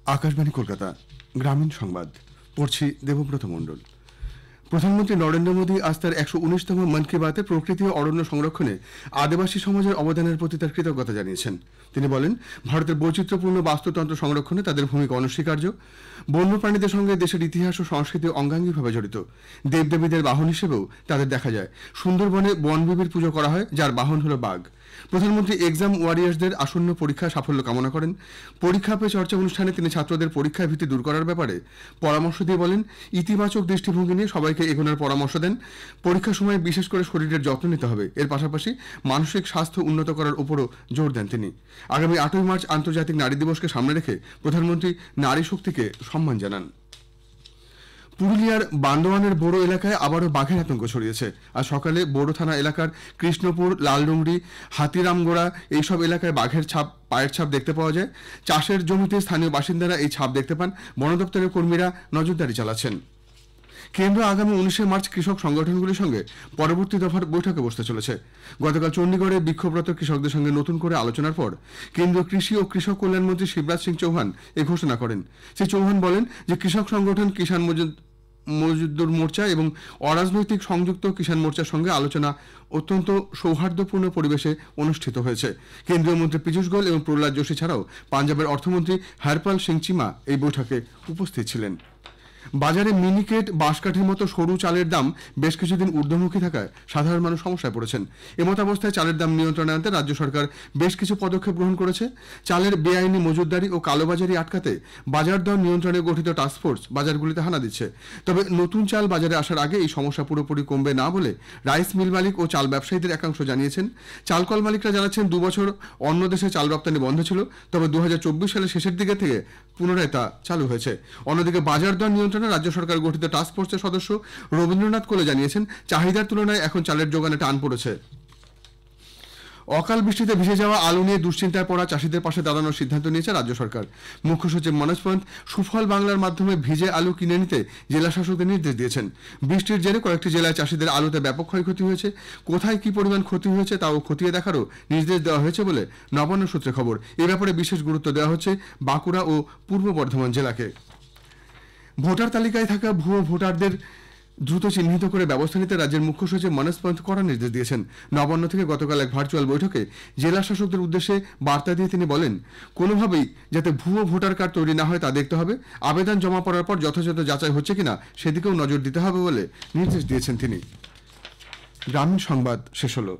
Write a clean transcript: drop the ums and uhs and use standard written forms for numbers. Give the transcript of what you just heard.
আকাশবাণী কলকাতা গ্রামীণ সংবাদ পড়ছি দেবব্রত মণ্ডল। প্রধানমন্ত্রী নরেন্দ্র মোদী আজ তার ১১৯তম মন কি বাতে প্রকৃতি ও অরণ্য সংরক্ষণে আদিবাসী সমাজের অবদানের প্রতি তার কৃতজ্ঞতা জানিয়েছেন। তিনি বলেন, ভারতের বৈচিত্র্যপূর্ণ বাস্তুতন্ত্র সংরক্ষণে তাদের ভূমিকা অনস্বীকার্য। বন্যপ্রাণীদের সঙ্গে দেশের ইতিহাস ও সংস্কৃতি অঙ্গাঙ্গিভাবে জড়িত। দেবদেবীদের বাহন হিসেবেও তাদের দেখা যায়। সুন্দরবনে বনবিবির পুজো করা হয়, যার বাহন হল বাঘ। প্রধানমন্ত্রী এক্সাম ওয়ারিয়ার্সদের আসন্ন পরীক্ষা সাফল্য কামনা করেন। পরীক্ষা পে চর্চা অনুষ্ঠানে তিনি ছাত্রদের পরীক্ষায় ভীতি দূর করার ব্যাপারে পরামর্শ দিয়ে বলেন, ইতিবাচক দৃষ্টিভঙ্গি নিয়ে সবাইকে এগোনোর পরামর্শ দেন। পরীক্ষার সময় বিশেষ করে শরীরের যত্ন নিতে হবে। এর পাশাপাশি মানসিক স্বাস্থ্য উন্নত করার উপরও জোর দেন তিনি। আগামী 8ই মার্চ আন্তর্জাতিক নারী দিবসকে সামনে রেখে প্রধানমন্ত্রী নারী শক্তিকে সম্মান জানান। পুরুলিয়ার বান্দোয়ানের বোরো এলাকায় আবারও বাঘের আতঙ্ক ছড়িয়েছে। আজ সকালে বোরো থানা এলাকার কৃষ্ণপুর, লালডুংরি, হাতিরামগোড়া এইসব এলাকায় বাঘের পায়ের ছাপ দেখতে পাওয়া যায়। চাষের জমিতে স্থানীয় বাসিন্দারা এই ছাপ দেখতে পান। বন দপ্তরের কর্মীরা নজরদারি চালাচ্ছেন। কেন্দ্র আগামী 19শে মার্চ কৃষক সংগঠনগুলির সঙ্গে পরবর্তী দফার বৈঠকে বসতে চলেছে। গতকাল চণ্ডীগড়ে বিক্ষোভরত কৃষকদের সঙ্গে নতুন করে আলোচনার পর কেন্দ্রীয় কৃষি ও কৃষক কল্যাণ মন্ত্রী শিবরাজ সিং চৌহান এই ঘোষণা করেন। শ্রী চৌহান বলেন যে কৃষক সংগঠন কিষাণ মজদুর মোর্চা এবং অরাজনৈতিক সংযুক্ত কিষাণ মোর্চার সঙ্গে আলোচনা অত্যন্ত সৌহার্দ্যপূর্ণ পরিবেশে অনুষ্ঠিত হয়েছে। কেন্দ্রীয় মন্ত্রী পীযূষ গোয়েল এবং প্রহ্লাদ যোশী ছাড়াও পাঞ্জাবের অর্থমন্ত্রী হরপাল সিং চিমা এই বৈঠকে উপস্থিত ছিলেন। বাজারে মিনিকেট, বাঁশকাঠির মতো সরু চালের দাম বেশ কিছুদিন ঊর্ধ্বমুখী থাকায় সাধারণ মানুষ সমস্যায় পড়েছেন। এমতাবস্থায় চালের দাম নিয়ন্ত্রণে আনতে রাজ্য সরকার বেশ কিছু পদক্ষেপ গ্রহণ করেছে। চালের বেআইনি মজুতদারি ও কালোবাজারি আটকাতে বাজার দর নিয়ন্ত্রণে গঠিত টাস্কফোর্স বাজারগুলিতে হানা দিচ্ছে। তবে নতুন চাল বাজারে আসার আগে এই সমস্যা পুরোপুরি কমবে না বলে রাইস মিল মালিক ও চাল ব্যবসায়ীদের একাংশ জানিয়েছেন। চালকল মালিকরা জানাচ্ছেন, 2 বছর অন্য দেশে চাল রপ্তানি বন্ধ ছিল, তবে 2024 সালের শেষের দিকে থেকে পুনরায় তা চালু হয়েছে। অন্যদিকে বাজার দর নিয়ন্ত্রণে রাজ্য সরকার গঠিত টাস্কফোর্সের সদস্য রবীন্দ্রনাথ কোলে জানিয়েছেন, চাহিদার তুলনায় এখন চালের যোগানে টান পড়েছে। অকাল বৃষ্টিতে ভিজে যাওয়া আলু নিয়ে দুশ্চিন্তায় পড়া চাষিদের পাশে দাঁড়ানোর সিদ্ধান্ত নিয়েছে রাজ্য সরকার। মুখ্য সচিব মনোজ পন্ত সুফল বাংলার মাধ্যমে ভিজে আলু কিনে নিতে জেলা শাসকদের নির্দেশ দিয়েছেন। বৃষ্টির জেরে কয়েকটি জেলায় চাষিদের আলুতে ব্যাপক ক্ষয়ক্ষতি হয়েছে। কোথায় কি পরিমাণ ক্ষতি হয়েছে তাও খতিয়ে দেখারও নির্দেশ দেওয়া হয়েছে বলে নবান্ন সূত্রে খবর। এ ব্যাপারে বিশেষ গুরুত্ব দেওয়া হচ্ছে বাঁকুড়া ও পূর্ব বর্ধমান জেলাকে। ভোটার তালিকায় থাকা ভুয়ো ভোটারদের দ্রুত চিহ্নিত করে ব্যবস্থা নিতে রাজ্যের মুখ্য সচিব মনোজ পন্ত কড়া নির্দেশ দিয়েছেন। নবান্ন থেকে গতকাল এক ভার্চুয়াল বৈঠকে জেলা শাসকদের উদ্দেশ্যে বার্তা দিয়ে তিনি বলেন, কোনোভাবেই যাতে ভুয়ো ভোটার কার্ড তৈরি না হয় তা দেখতে হবে। আবেদন জমা পড়ার পর যথাযথ যাচাই হচ্ছে কিনা সেদিকেও নজর দিতে হবে বলে নির্দেশ দিয়েছেন তিনি। গ্রামীণ সংবাদ শেষ হলো।